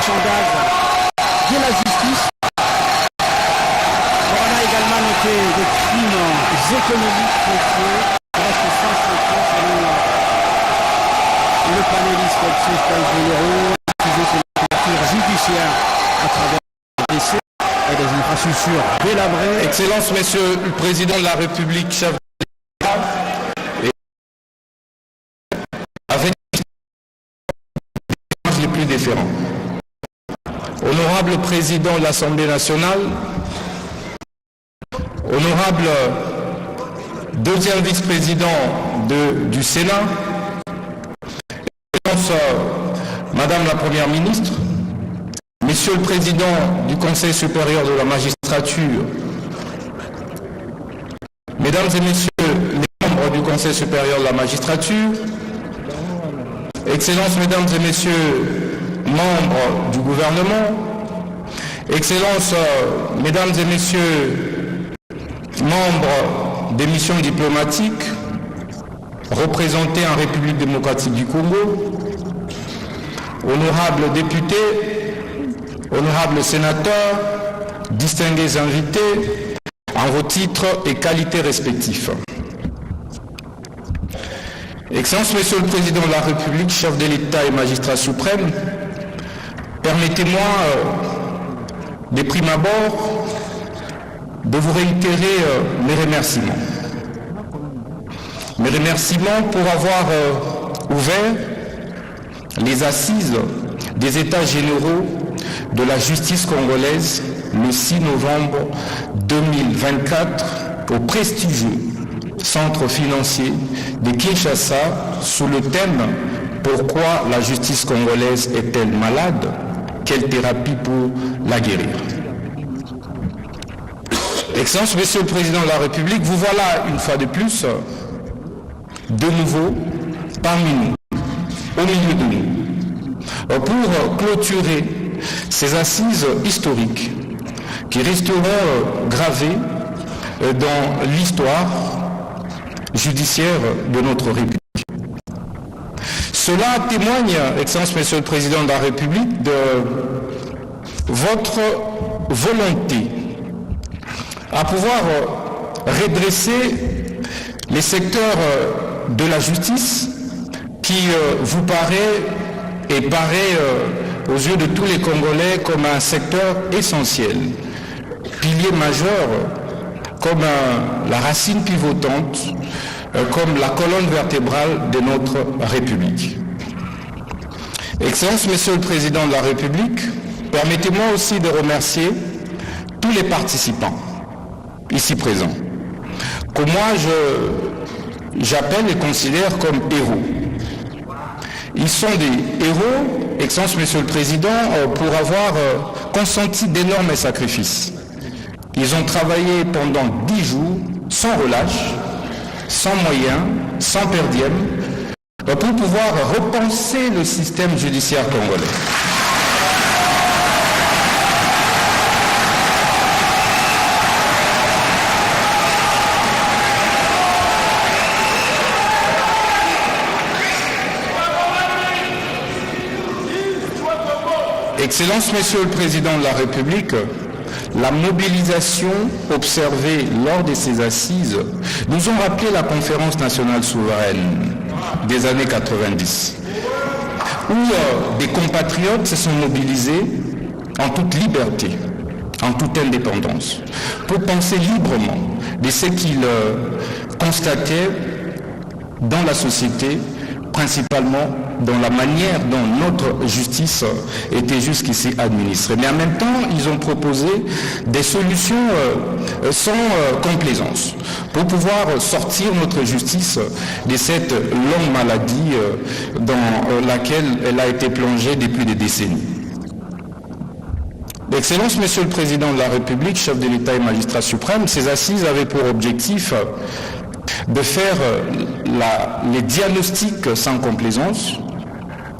marchandage de la justice. On a également noté des crimes économiques fonciers, presque 150 selon le panéliste Christophe Boulero, accusé sur la couverture judiciaire à travers des décès et des infrastructures délabrées. Excellence, Monsieur le Président de la République, chef de l'État, avec les plus différents. Honorable Président de l'Assemblée nationale, honorable deuxième vice-président du Sénat, Madame la Première ministre, Monsieur le Président du Conseil supérieur de la magistrature, Mesdames et Messieurs les membres du Conseil supérieur de la magistrature, Excellences, Mesdames et Messieurs membres du gouvernement, Excellences, Mesdames et Messieurs membres des missions diplomatiques représentés en République démocratique du Congo, honorables députés, honorables sénateurs, distingués invités, en vos titres et qualités respectifs. Excellence, Monsieur le Président de la République, chef de l'État et magistrat suprême, permettez-moi, de prime abord, de vous réitérer mes remerciements. Mes remerciements pour avoir ouvert les assises des États généraux de la justice congolaise le 6 novembre 2024 au prestigieux centre financier de Kinshasa sous le thème « Pourquoi la justice congolaise est-elle malade? Quelle thérapie pour la guérir ?» Excellence, Monsieur le Président de la République, vous voilà une fois de plus, de nouveau, parmi nous, au milieu de nous, pour clôturer ces assises historiques qui resteront gravées dans l'histoire judiciaire de notre République. Cela témoigne, Excellence, Monsieur le Président de la République, de votre volonté à pouvoir redresser les secteurs de la justice qui vous paraît et paraît aux yeux de tous les Congolais comme un secteur essentiel, pilier majeur, comme la racine pivotante, comme la colonne vertébrale de notre République. Excellence, Monsieur le Président de la République, permettez-moi aussi de remercier tous les participants ici présents, que moi j'appelle et considère comme héros. Ils sont des héros, Excellence, Monsieur le Président, pour avoir consenti d'énormes sacrifices. Ils ont travaillé pendant 10 jours, sans relâche, sans moyens, sans per diem, pour pouvoir repenser le système judiciaire congolais. Excellence, Monsieur le Président de la République, la mobilisation observée lors de ces assises nous ont rappelé la conférence nationale souveraine des années 90, où des compatriotes se sont mobilisés en toute liberté, en toute indépendance, pour penser librement de ce qu'ils constataient dans la société, principalement dans la manière dont notre justice était jusqu'ici administrée. Mais en même temps, ils ont proposé des solutions sans complaisance pour pouvoir sortir notre justice de cette longue maladie dans laquelle elle a été plongée depuis des décennies. Excellence, Monsieur le Président de la République, chef de l'État et magistrat suprême, ces assises avaient pour objectif de faire les diagnostics sans complaisance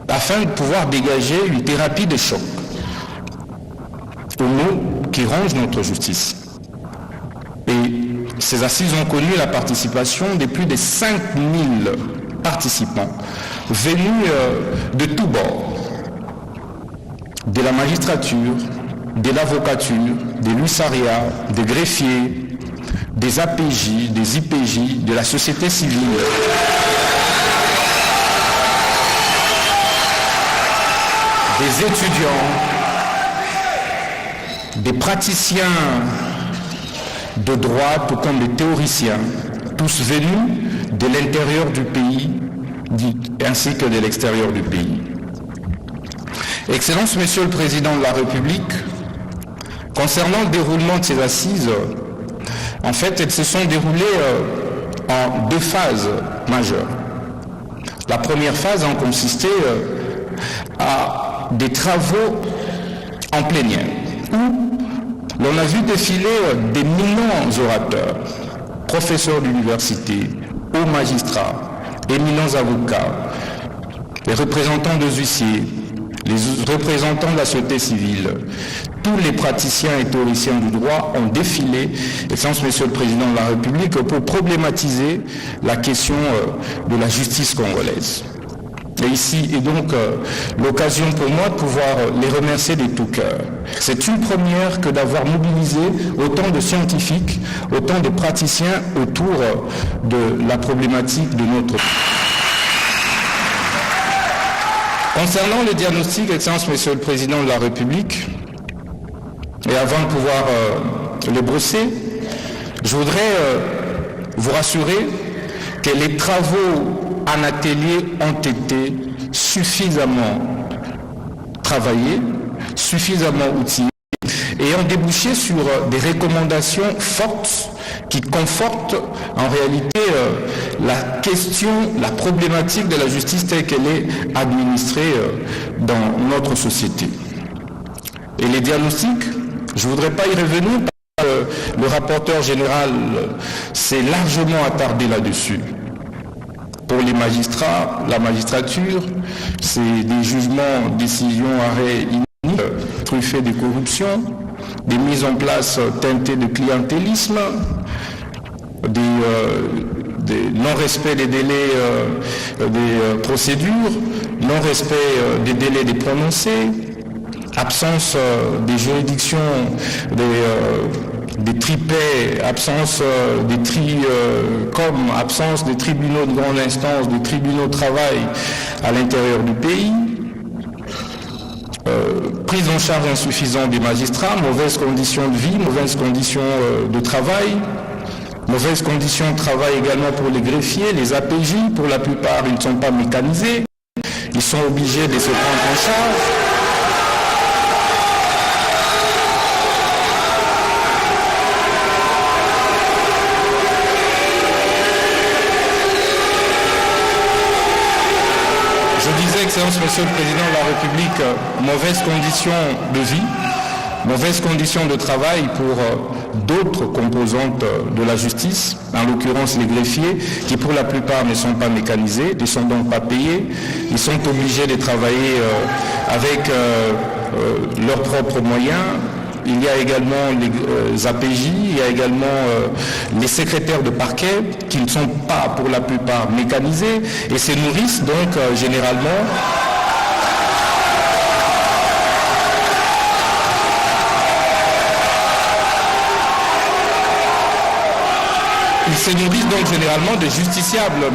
afin de pouvoir dégager une thérapie de choc aux maux qui rongent notre justice. Et ces assises ont connu la participation de plus de 5000 participants venus de tous bords. de la magistrature, de l'avocature, des hussariats, des greffiers, des APJ, des IPJ, de la société civile, des étudiants, des praticiens de droit, tout comme des théoriciens, tous venus de l'intérieur du pays ainsi que de l'extérieur du pays. Excellences, Monsieur le Président de la République, concernant le déroulement de ces assises, en fait, elles se sont déroulées en deux phases majeures. La première phase a consisté à des travaux en plénière, où l'on a vu défiler d'éminents orateurs, professeurs d'université, hauts magistrats, éminents avocats, les représentants de huissiers, les représentants de la société civile. Tous les praticiens et théoriciens du droit ont défilé, Excellence Monsieur le Président de la République, pour problématiser la question de la justice congolaise. Et ici est donc l'occasion pour moi de pouvoir les remercier de tout cœur. C'est une première que d'avoir mobilisé autant de scientifiques, autant de praticiens autour de la problématique de notre pays. Concernant le diagnostic, Excellence Monsieur le Président de la République, et avant de pouvoir le brosser, je voudrais vous rassurer que les travaux en atelier ont été suffisamment travaillés, suffisamment outillés et ont débouché sur des recommandations fortes qui confortent en réalité la question, la problématique de la justice telle qu'elle est administrée dans notre société. Et les diagnostics, je ne voudrais pas y revenir parce que le rapporteur général s'est largement attardé là-dessus. Pour les magistrats, la magistrature, c'est des jugements, décisions, arrêts inutiles, truffés de corruption, des mises en place teintées de clientélisme, des non-respect des délais des procédures, non-respect des délais des prononcés, absence des juridictions, des tripets, absence des TRICOM, absence des tribunaux de grande instance, des tribunaux de travail à l'intérieur du pays, prise en charge insuffisante des magistrats, mauvaises conditions de vie, mauvaises conditions de travail, mauvaises conditions de travail également pour les greffiers, les APJ, pour la plupart ils ne sont pas mécanisés, ils sont obligés de se prendre en charge. Je disais, Excellence Monsieur le Président de la République, mauvaises conditions de vie, mauvaises conditions de travail pour d'autres composantes de la justice, en l'occurrence les greffiers, qui pour la plupart ne sont pas mécanisés, ne sont donc pas payés, ils sont obligés de travailler avec leurs propres moyens. Il y a également les APJ, il y a également les secrétaires de parquet qui ne sont pas pour la plupart mécanisés et se nourrissent donc généralement de justiciables,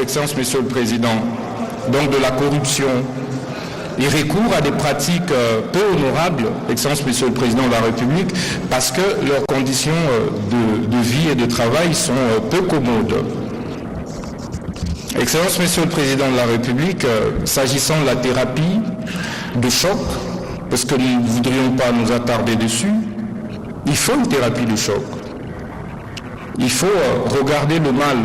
Excellence Monsieur le Président, donc de la corruption. Ils recourent à des pratiques peu honorables, Excellence Monsieur le Président de la République, parce que leurs conditions de vie et de travail sont peu commodes. Excellence Monsieur le Président de la République, s'agissant de la thérapie de choc, parce que nous ne voudrions pas nous attarder dessus, il faut une thérapie de choc. Il faut regarder le mal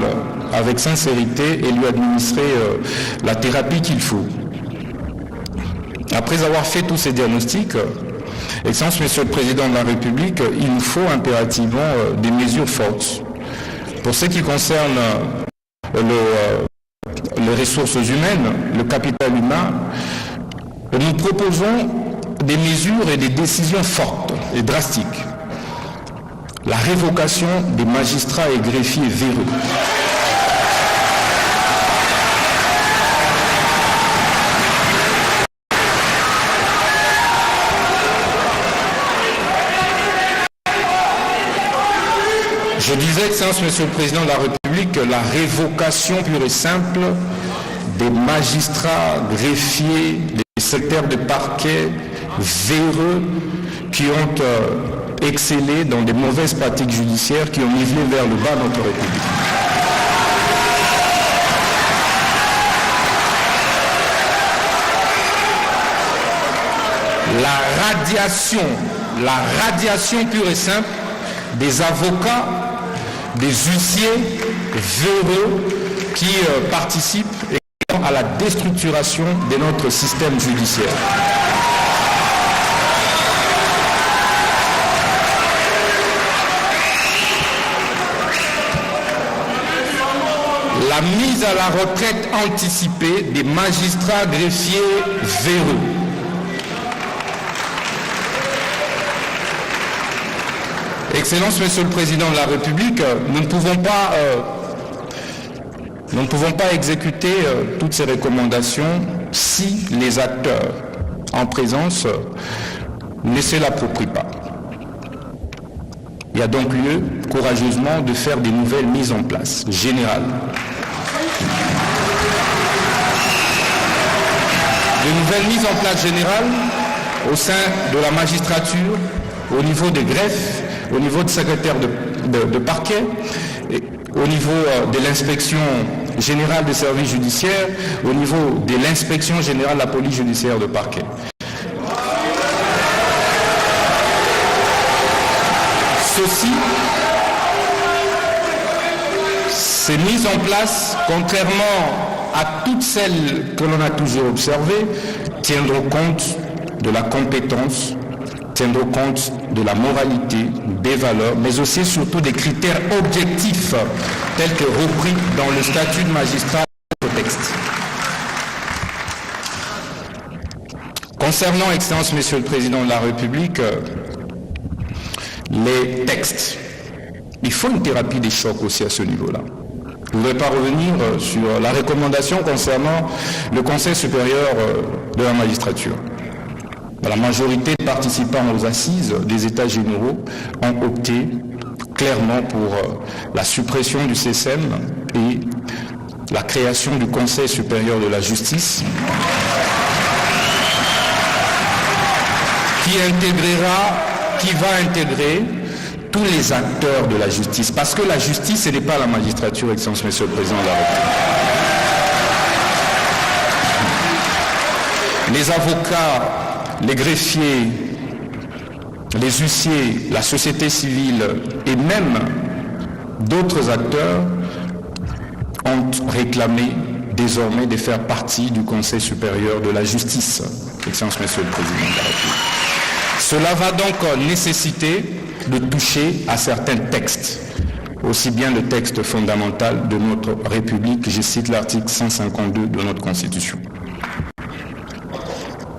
avec sincérité et lui administrer la thérapie qu'il faut. Après avoir fait tous ces diagnostics, Excellence Monsieur le Président de la République, il nous faut impérativement des mesures fortes. Pour ce qui concerne les ressources humaines, le capital humain, nous proposons des mesures et des décisions fortes et drastiques. La révocation des magistrats et greffiers véreux. Je disais, Excellence, Monsieur le Président de la République, que la révocation pure et simple des magistrats, greffiers, des secrétaires de parquet véreux qui ont excellé dans des mauvaises pratiques judiciaires qui ont nivelé vers le bas notre République. La radiation pure et simple des avocats, des huissiers véreux qui participent à la déstructuration de notre système judiciaire. La mise à la retraite anticipée des magistrats greffiers véreux. Excellence, Monsieur le Président de la République, nous ne pouvons pas exécuter toutes ces recommandations si les acteurs en présence ne se l'approprient pas. Il y a donc lieu, courageusement, de faire des nouvelles mises en place générales. De nouvelles mises en place générales au sein de la magistrature, au niveau des greffes, au niveau de secrétaire de parquet, et au niveau de l'inspection générale des services judiciaires, au niveau de l'inspection générale de la police judiciaire de parquet. Ces mises en place, contrairement à toutes celles que l'on a toujours observées, tiendront compte de la compétence, tiendront compte de la moralité, des valeurs, mais aussi et surtout des critères objectifs tels que repris dans le statut de magistrat au texte. Concernant, Excellence, Monsieur le Président de la République, les textes, il faut une thérapie des chocs aussi à ce niveau-là. Je ne voudrais pas revenir sur la recommandation concernant le Conseil supérieur de la magistrature. La majorité des participants aux assises des États généraux ont opté clairement pour la suppression du CSM et la création du Conseil supérieur de la justice qui va intégrer tous les acteurs de la justice. Parce que la justice, ce n'est pas la magistrature, Excellence, Monsieur le Président de la République. Les avocats, les greffiers, les huissiers, la société civile et même d'autres acteurs ont réclamé désormais de faire partie du Conseil supérieur de la justice, Excellence, Monsieur le Président de la République. Cela va donc nécessiter de toucher à certains textes, aussi bien le texte fondamental de notre République, je cite l'article 152 de notre Constitution.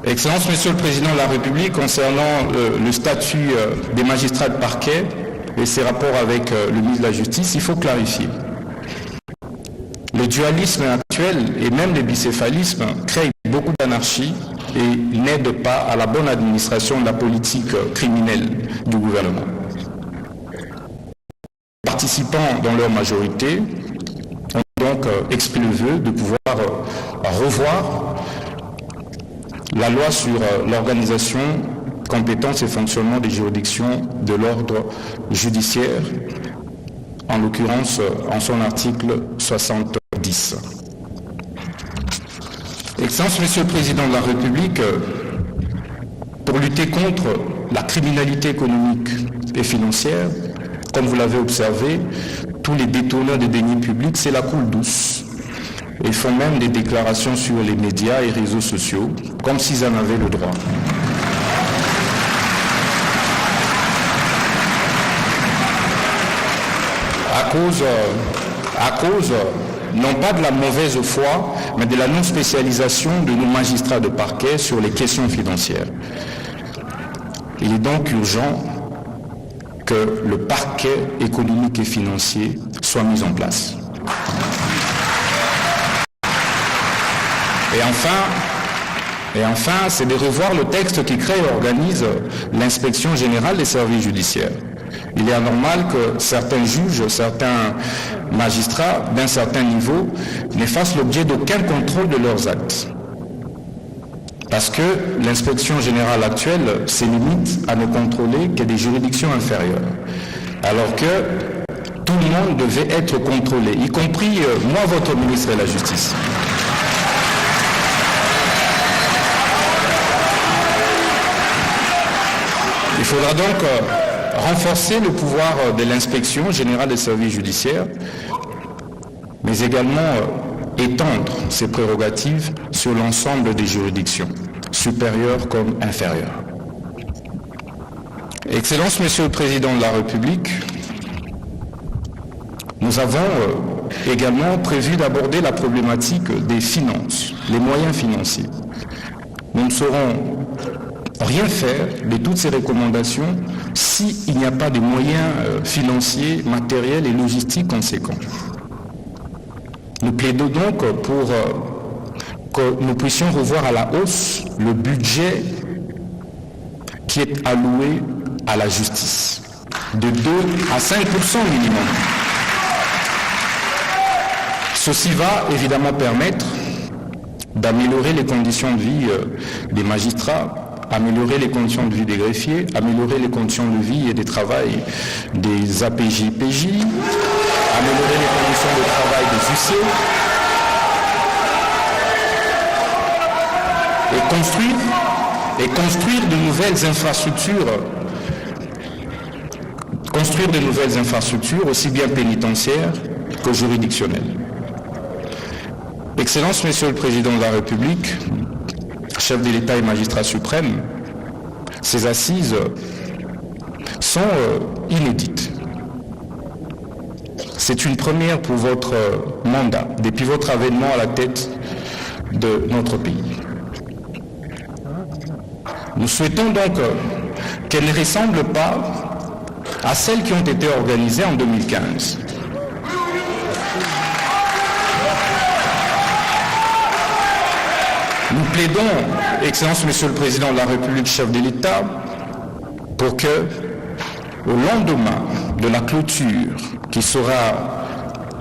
Excellence, Monsieur le Président de la République, concernant le statut des magistrats de parquet et ses rapports avec le ministre de la Justice, il faut clarifier. Le dualisme actuel et même le bicéphalisme créent beaucoup d'anarchie et n'aident pas à la bonne administration de la politique criminelle du gouvernement. Les participants, dans leur majorité, ont donc exprimé le vœu de pouvoir revoir la loi sur l'organisation, compétence et fonctionnement des juridictions de l'ordre judiciaire, en l'occurrence en son article 70. Excellence, Monsieur le Président de la République, pour lutter contre la criminalité économique et financière, comme vous l'avez observé, tous les détourneurs des deniers publics, c'est la coule douce. Ils font même des déclarations sur les médias et réseaux sociaux, comme s'ils en avaient le droit. À cause non pas de la mauvaise foi, mais de la non-spécialisation de nos magistrats de parquet sur les questions financières. Il est donc urgent que le parquet économique et financier soit mis en place. Et enfin, c'est de revoir le texte qui crée et organise l'inspection générale des services judiciaires. Il est anormal que certains juges, certains magistrats d'un certain niveau ne fassent l'objet d'aucun contrôle de leurs actes. Parce que l'inspection générale actuelle se limite à ne contrôler que des juridictions inférieures. Alors que tout le monde devait être contrôlé, y compris moi, votre ministre de la Justice. Il faudra donc renforcer le pouvoir de l'inspection générale des services judiciaires, mais également étendre ses prérogatives sur l'ensemble des juridictions, supérieures comme inférieures. Excellence, Monsieur le Président de la République, nous avons également prévu d'aborder la problématique des finances, les moyens financiers. Nous ne saurons rien faire de toutes ces recommandations s'il n'y a pas de moyens financiers, matériels et logistiques conséquents. Nous plaidons donc pour que nous puissions revoir à la hausse le budget qui est alloué à la justice, de 2 à 5% minimum. Ceci va évidemment permettre d'améliorer les conditions de vie des magistrats, améliorer les conditions de vie des greffiers, améliorer les conditions de vie et de travail des APJ-PJ, améliorer les conditions de travail des huissiers et construire de nouvelles infrastructures, aussi bien pénitentiaires que juridictionnelles. Excellence, Monsieur le Président de la République, chef de l'État et magistrat suprême, ces assises sont inédites. C'est une première pour votre mandat, depuis votre avènement à la tête de notre pays. Nous souhaitons donc qu'elles ne ressemblent pas à celles qui ont été organisées en 2015. Nous plaidons, Excellence, Monsieur le Président de la République, chef de l'État, pour que, au lendemain de la clôture qui sera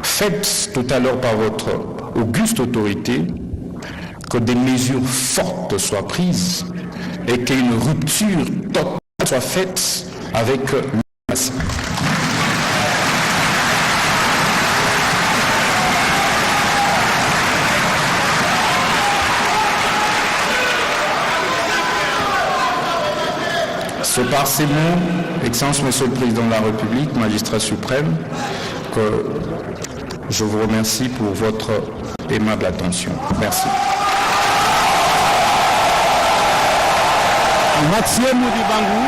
faite tout à l'heure par votre auguste autorité, que des mesures fortes soient prises et qu'une rupture totale soit faite avec le passé. C'est par ces mots, Excellence, Monsieur le Président de la République, magistrat suprême, que je vous remercie pour votre aimable attention. Merci. Mathieu Moudi-Bangou.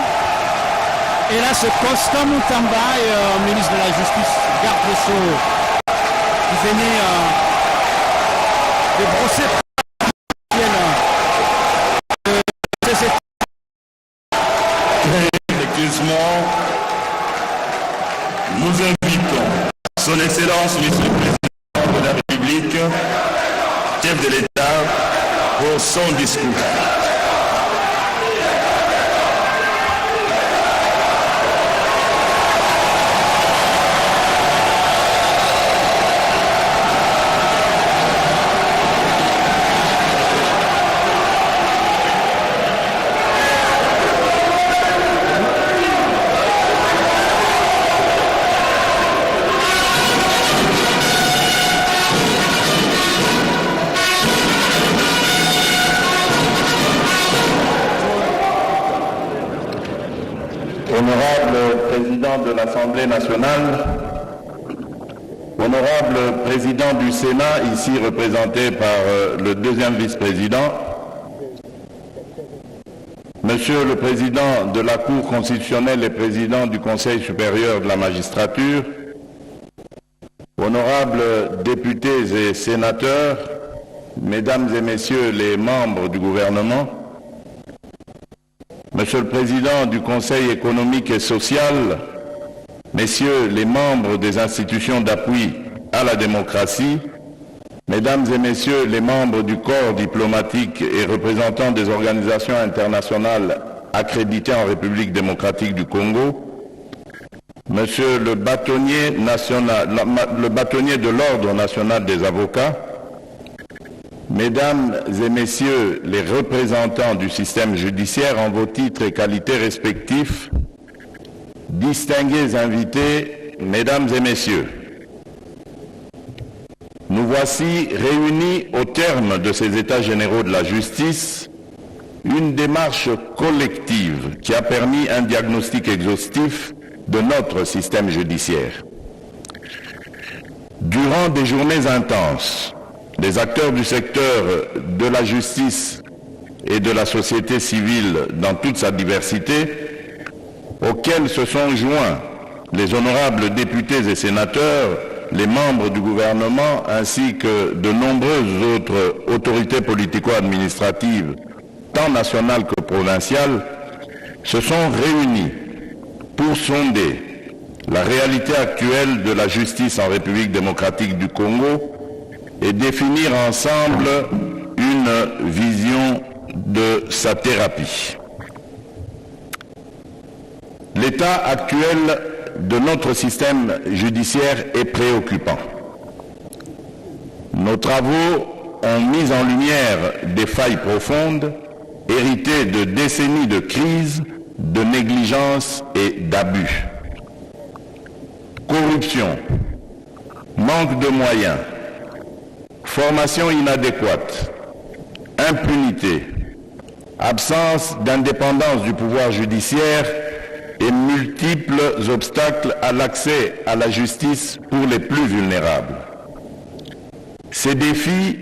Et là, c'est Constant Moutamba, ministre de la Justice, garde des Sceaux, qui venait de brosser nous invitons Son Excellence, Monsieur le Président de la République, chef de l'État, pour son discours. Honorable Président de l'Assemblée nationale, Honorable Président du Sénat, ici représenté par le deuxième vice-président, Monsieur le Président de la Cour constitutionnelle et Président du Conseil supérieur de la magistrature, Honorables députés et sénateurs, Mesdames et Messieurs les membres du gouvernement, Monsieur le Président du Conseil économique et social, Messieurs les membres des institutions d'appui à la démocratie, Mesdames et Messieurs les membres du corps diplomatique et représentants des organisations internationales accréditées en République démocratique du Congo, Monsieur le bâtonnier de l'Ordre national des avocats, Mesdames et Messieurs les représentants du système judiciaire en vos titres et qualités respectifs, distingués invités, Mesdames et Messieurs, nous voici réunis au terme de ces États généraux de la justice, une démarche collective qui a permis un diagnostic exhaustif de notre système judiciaire. Durant des journées intenses, les acteurs du secteur de la justice et de la société civile dans toute sa diversité, auxquels se sont joints les honorables députés et sénateurs, les membres du gouvernement ainsi que de nombreuses autres autorités politico-administratives, tant nationales que provinciales, se sont réunis pour sonder la réalité actuelle de la justice en République démocratique du Congo et définir ensemble une vision de sa thérapie. L'état actuel de notre système judiciaire est préoccupant. Nos travaux ont mis en lumière des failles profondes, héritées de décennies de crise, de négligence et d'abus. Corruption, manque de moyens, formation inadéquate, impunité, absence d'indépendance du pouvoir judiciaire et multiples obstacles à l'accès à la justice pour les plus vulnérables. Ces défis,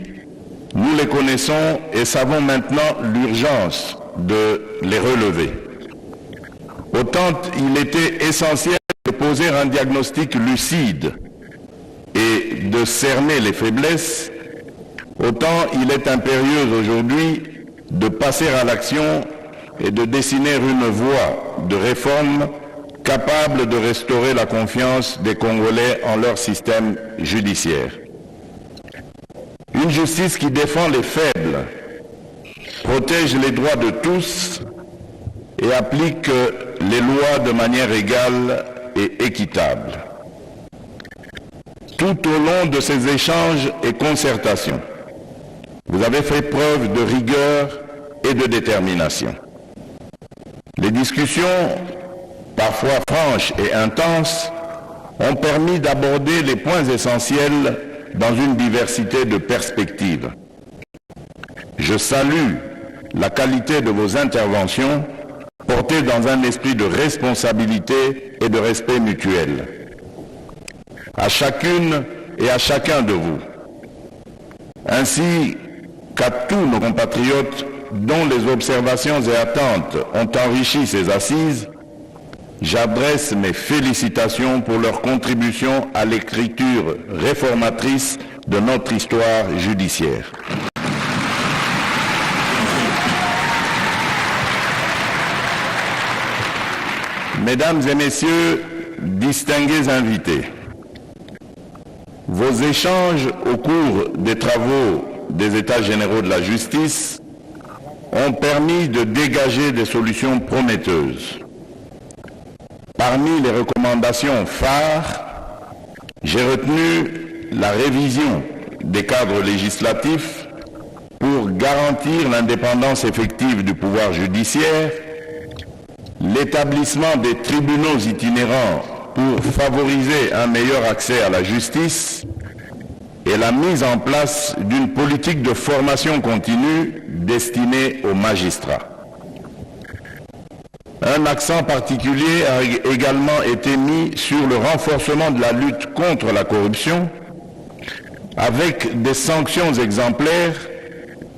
nous les connaissons et savons maintenant l'urgence de les relever. Autant il était essentiel de poser un diagnostic lucide et de cerner les faiblesses, autant il est impérieux aujourd'hui de passer à l'action et de dessiner une voie de réforme capable de restaurer la confiance des Congolais en leur système judiciaire. Une justice qui défend les faibles, protège les droits de tous et applique les lois de manière égale et équitable. Tout au long de ces échanges et concertations, vous avez fait preuve de rigueur et de détermination. Les discussions, parfois franches et intenses, ont permis d'aborder les points essentiels dans une diversité de perspectives. Je salue la qualité de vos interventions portées dans un esprit de responsabilité et de respect mutuel. À chacune et à chacun de vous, ainsi qu'à tous nos compatriotes dont les observations et attentes ont enrichi ces assises, j'adresse mes félicitations pour leur contribution à l'écriture réformatrice de notre histoire judiciaire. Mesdames et Messieurs, distingués invités, vos échanges au cours des travaux des États généraux de la justice ont permis de dégager des solutions prometteuses. Parmi les recommandations phares, j'ai retenu la révision des cadres législatifs pour garantir l'indépendance effective du pouvoir judiciaire, l'établissement des tribunaux itinérants pour favoriser un meilleur accès à la justice et la mise en place d'une politique de formation continue destinée aux magistrats. Un accent particulier a également été mis sur le renforcement de la lutte contre la corruption, avec des sanctions exemplaires,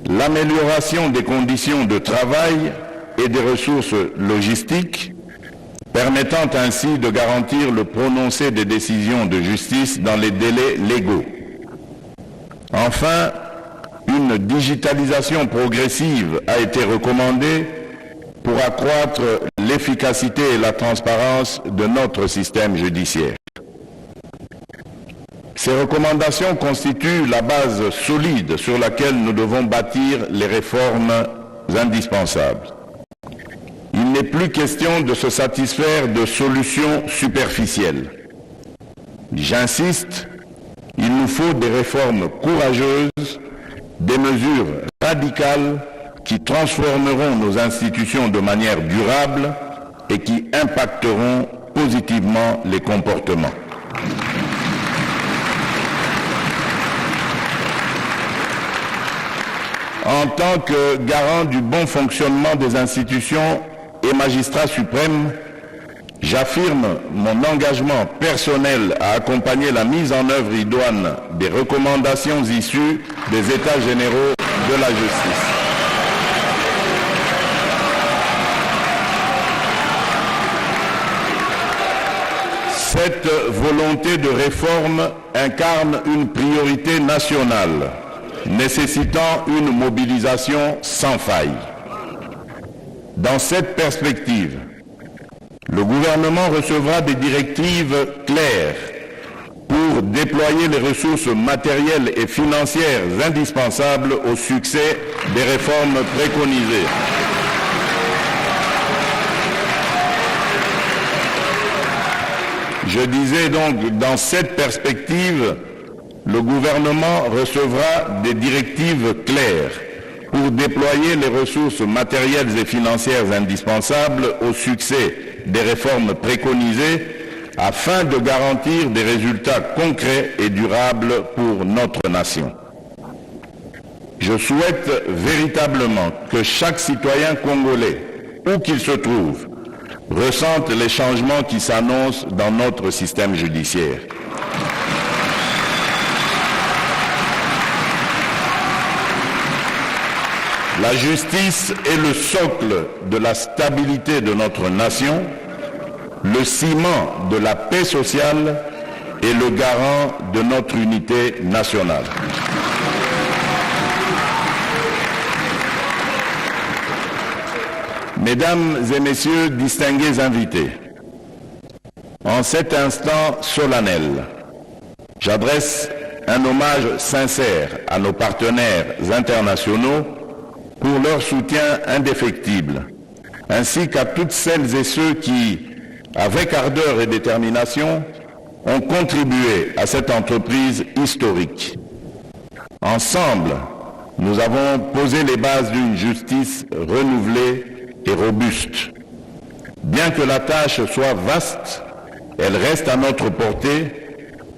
l'amélioration des conditions de travail et des ressources logistiques, permettant ainsi de garantir le prononcé des décisions de justice dans les délais légaux. Enfin, une digitalisation progressive a été recommandée pour accroître l'efficacité et la transparence de notre système judiciaire. Ces recommandations constituent la base solide sur laquelle nous devons bâtir les réformes indispensables. Il n'est plus question de se satisfaire de solutions superficielles. J'insiste, il nous faut des réformes courageuses, des mesures radicales qui transformeront nos institutions de manière durable et qui impacteront positivement les comportements. En tant que garant du bon fonctionnement des institutions et magistrat suprême, j'affirme mon engagement personnel à accompagner la mise en œuvre idoine des recommandations issues des États généraux de la justice. Cette volonté de réforme incarne une priorité nationale, nécessitant une mobilisation sans faille. Dans cette perspective, le gouvernement recevra des directives claires pour déployer les ressources matérielles et financières indispensables au succès des réformes préconisées. Je disais donc, dans cette perspective, le gouvernement recevra des directives claires pour déployer les ressources matérielles et financières indispensables au succès des réformes préconisées afin de garantir des résultats concrets et durables pour notre nation. Je souhaite véritablement que chaque citoyen congolais, où qu'il se trouve, ressente les changements qui s'annoncent dans notre système judiciaire. La justice est le socle de la stabilité de notre nation, le ciment de la paix sociale et le garant de notre unité nationale. Mesdames et messieurs, distingués invités, en cet instant solennel, j'adresse un hommage sincère à nos partenaires internationaux pour leur soutien indéfectible, ainsi qu'à toutes celles et ceux qui, avec ardeur et détermination, ont contribué à cette entreprise historique. Ensemble, nous avons posé les bases d'une justice renouvelée et robuste. Bien que la tâche soit vaste, elle reste à notre portée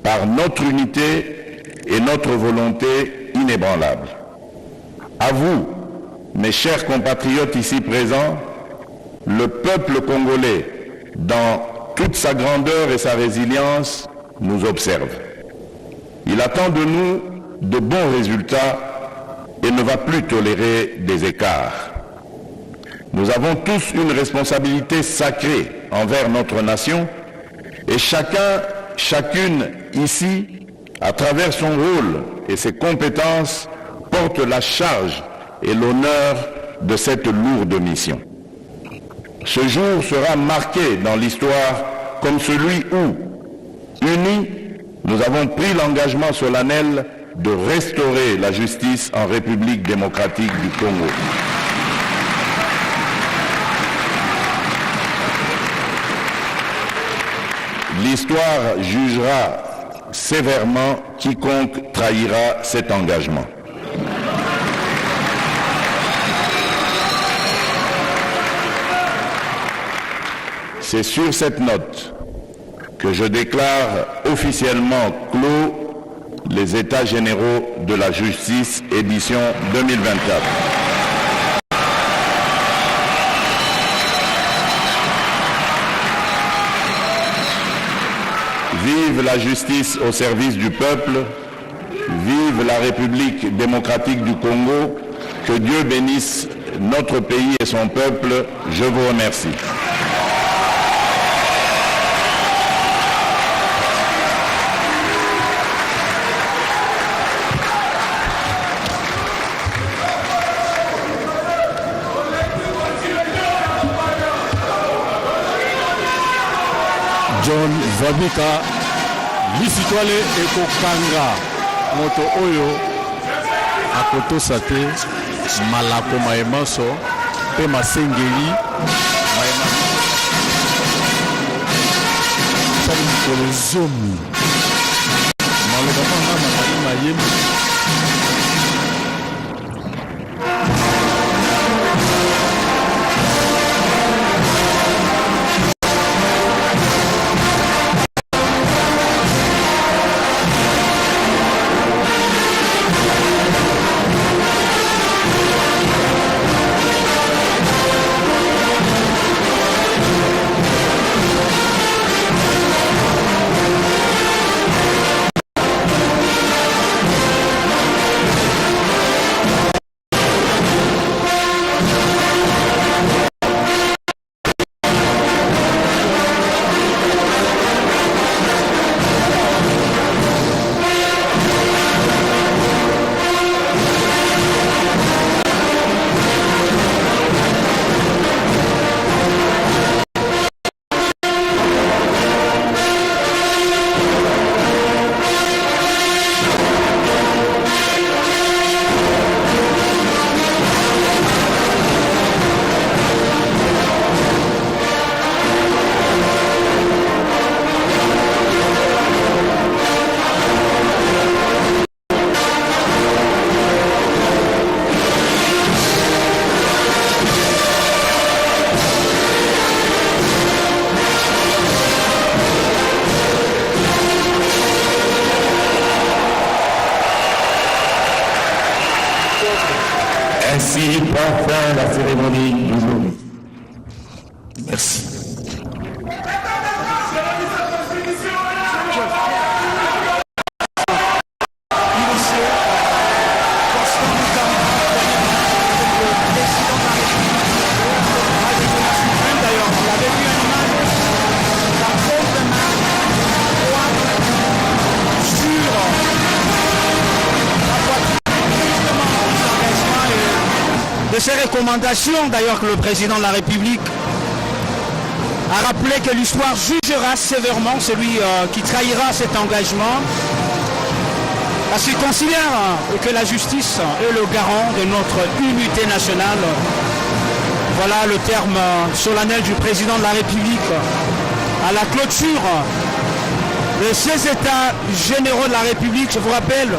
par notre unité et notre volonté inébranlable. À vous, mes chers compatriotes ici présents, le peuple congolais, dans toute sa grandeur et sa résilience, nous observe. Il attend de nous de bons résultats et ne va plus tolérer des écarts. Nous avons tous une responsabilité sacrée envers notre nation et chacune ici, à travers son rôle et ses compétences, porte la charge et l'honneur de cette lourde mission. Ce jour sera marqué dans l'histoire comme celui où, unis, nous avons pris l'engagement solennel de restaurer la justice en République démocratique du Congo. L'histoire jugera sévèrement quiconque trahira cet engagement. C'est sur cette note que je déclare officiellement clos les États généraux de la justice édition 2024. Vive la justice au service du peuple, vive la République démocratique du Congo, que Dieu bénisse notre pays et son peuple, je vous remercie. John Zabika lisitwale ekokanga moto oyo akotosa te malako maemanso pe masengeli Ainsi prend fin la cérémonie d'aujourd'hui. Merci. De ces recommandations, d'ailleurs, que le président de la République a rappelé que l'histoire jugera sévèrement celui qui trahira cet engagement, parce qu'il considère que la justice est le garant de notre unité nationale. Voilà le terme solennel du président de la République à la clôture de ces états généraux de la République. Je vous rappelle,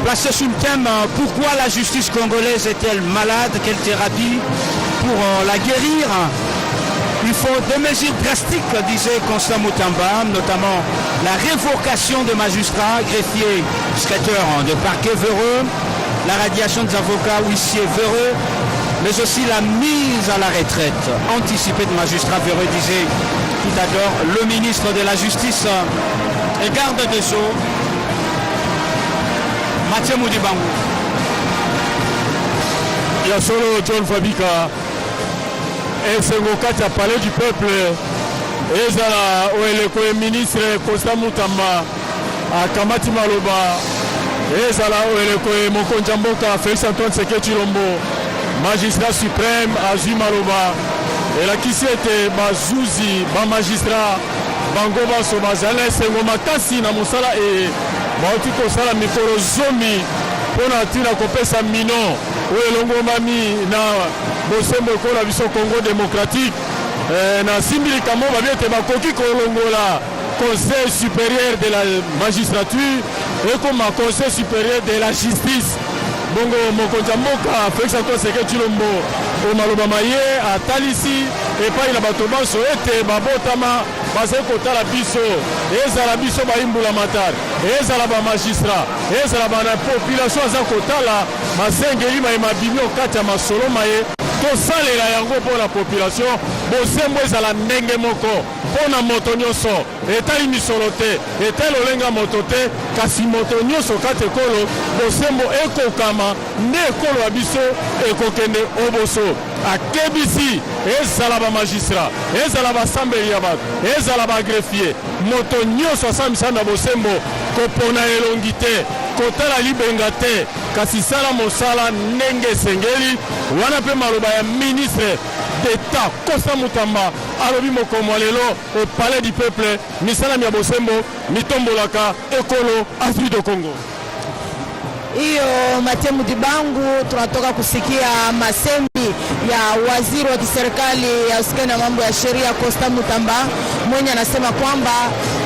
placé sous le thème « Pourquoi la justice congolaise est-elle malade? Quelle thérapie pour la guérir ?» Il faut des mesures drastiques, disait Constant Moutamba, notamment la révocation de magistrats, greffiers, secrétaires de parquet véreux, la radiation des avocats huissiers véreux, mais aussi la mise à la retraite anticipée de magistrats véreux, disait tout à l'heure le ministre de la Justice et garde des Sceaux, Mathieu Mudibangu. Il y a solo John Fabika et Sengokati a parlé du peuple et Zala le ministre Constant Moutamba à Kamati Maloba et Zala le Mokonjamboka Félix Antoine Tshisekedi Tshilombo magistrat suprême à Zui Maloba et la qui était Bazouzi ba magistrat bango baso bazale Sengo makasi na mosala et bauti kosala mikolo zomi mpona ntina kopesa mino oyo elongomami na bosembo ekola biso Congo démocratique na simbi likambo babi ete bakoki kolongola conseil supérieur de la magistrature ekoma conseil supérieur de la justice. Bongo mokonzi ya mboka Félix Antoine Tshisekedi Tshilombo omaloba maye atalisi epai na bato banso ete babotama bazali kotala biso ezala biso bayimbula matari ezala bamagistrat ezala bana population aza kotala basengeli mayema bimi okati ya masolo maye tosalela yango mpona population bosembo ezala ndenge moko mpona moto nyonso etali misolo te etali olenga moto te kasi moto nyonso kati ekolo bosembo ekokama nde ekolo ya biso ekokende oboso akebisi ezala bamagistrat ezala basambeli ya bato ezala bagreffier moto nyonso asambisa na bosembo kopona elongi te kotala libenga te kasi sala mosala ndenge esengeli wana mpe maloba ya ministre d'État Constant Moutamba alobi mokomo lelo au palais du peuple misalami ya bosembo mitombolaka ekolo Afrique de Congo. Hiyo Mathieu Mudibangu tunatoka kusikia masemi ya waziri wa kiserikali ya usikai na mambo ya sheria Constant Mutamba, mwenye anasema kwamba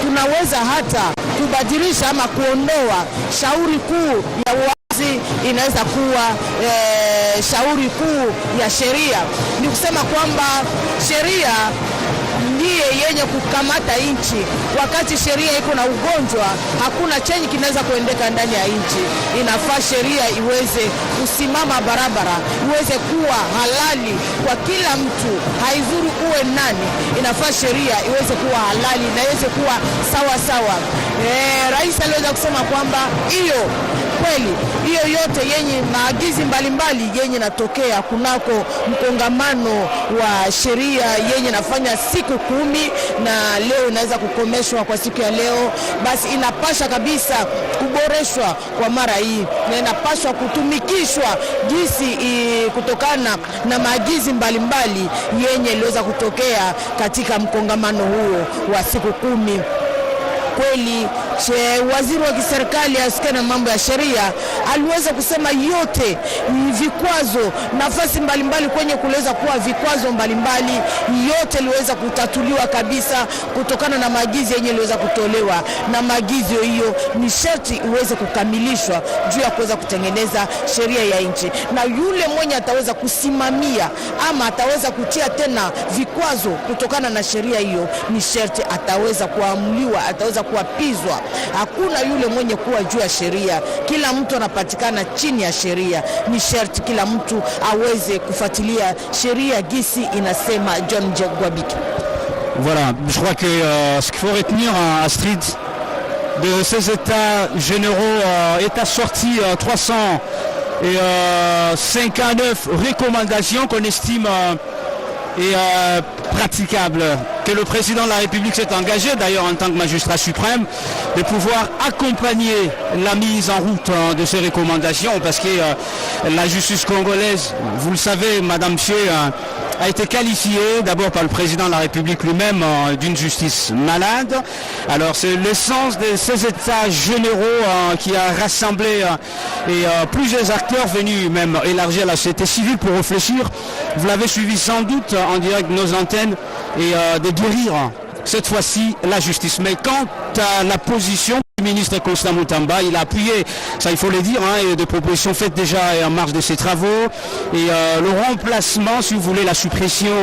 tunaweza hata kubadilisha ama kuondoa shauri kuu ya uwazi, inaweza kuwa shauri kuu ya sheria. Ni kusema kwamba sheria ndiye yenye kukamata nchi. Wakati sheria iko na ugonjwa, hakuna chenye kinaweza kuendeka ndani ya nchi. Inafaa sheria iweze kusimama barabara, iweze kuwa halali kwa kila mtu, haizuru uwe nani. Inafaa sheria iweze kuwa halali na iweze kuwa sawa sawa. Rais aliweza kusema kwamba hiyo kweli, hiyo yote yenye maagizi mbalimbali yenye natokea kunako mkongamano wa sheria yenye nafanya siku 10 na leo inaweza kukomeshwa kwa siku ya leo, basi inapasha kabisa kuboreshwa kwa mara hii na inapaswa kutumikishwa jinsi kutokana na maagizi mbalimbali yenye iliweza kutokea katika mkongamano huo wa siku 10. Kweli waziri wa kiserikali asikia na mambo ya sheria aliweza kusema yote vikwazo, nafasi mbalimbali kwenye kuweza kuwa vikwazo mbalimbali, yote liweza kutatuliwa kabisa kutokana na maagizo yenye liweza kutolewa, na maagizo hiyo ni sharti iweze kukamilishwa juu ya kuweza kutengeneza sheria ya nchi, na yule mwenye ataweza kusimamia ama ataweza kutia tena vikwazo kutokana na sheria hiyo, ni sharti ataweza kuamuliwa, ataweza kuapizwa. Hakuna yule mwenye kuwa juu ya sheria, kila mtu anapatikana chini ya sheria. Ni sharti kila mtu aweze kufuatilia sheria gisi inasema. John Gwabiki. Voilà, je crois que ce qu'il faut retenir, Astrid, de ces états généraux est assorti 359 recommandations qu'on estime et praticable, que le président de la République s'est engagé d'ailleurs en tant que magistrat suprême de pouvoir accompagner la mise en route de ces recommandations, parce que la justice congolaise, vous le savez, Madame Thieu, a été qualifiée d'abord par le président de la République lui-même d'une justice malade. Alors c'est l'essence de ces états généraux qui a rassemblé plusieurs acteurs venus même élargir la société civile pour réfléchir. Vous l'avez suivi sans doute en direct de nos antennes, et de guérir cette fois-ci la justice. Mais quant à la position du ministre Constant Mutamba, il a appuyé, ça il faut le dire, et des propositions faites déjà en marge de ses travaux, et le remplacement, si vous voulez, la suppression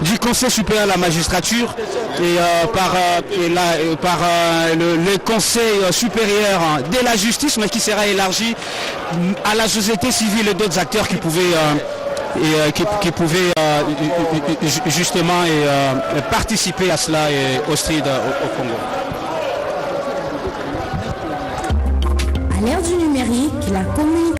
du Conseil supérieur de la magistrature et par le Conseil supérieur de la justice, mais qui sera élargi à la société civile et d'autres acteurs qui pouvaient qui pouvaient justement participer à cela et au strid au Congo. À l'ère du numérique, la communication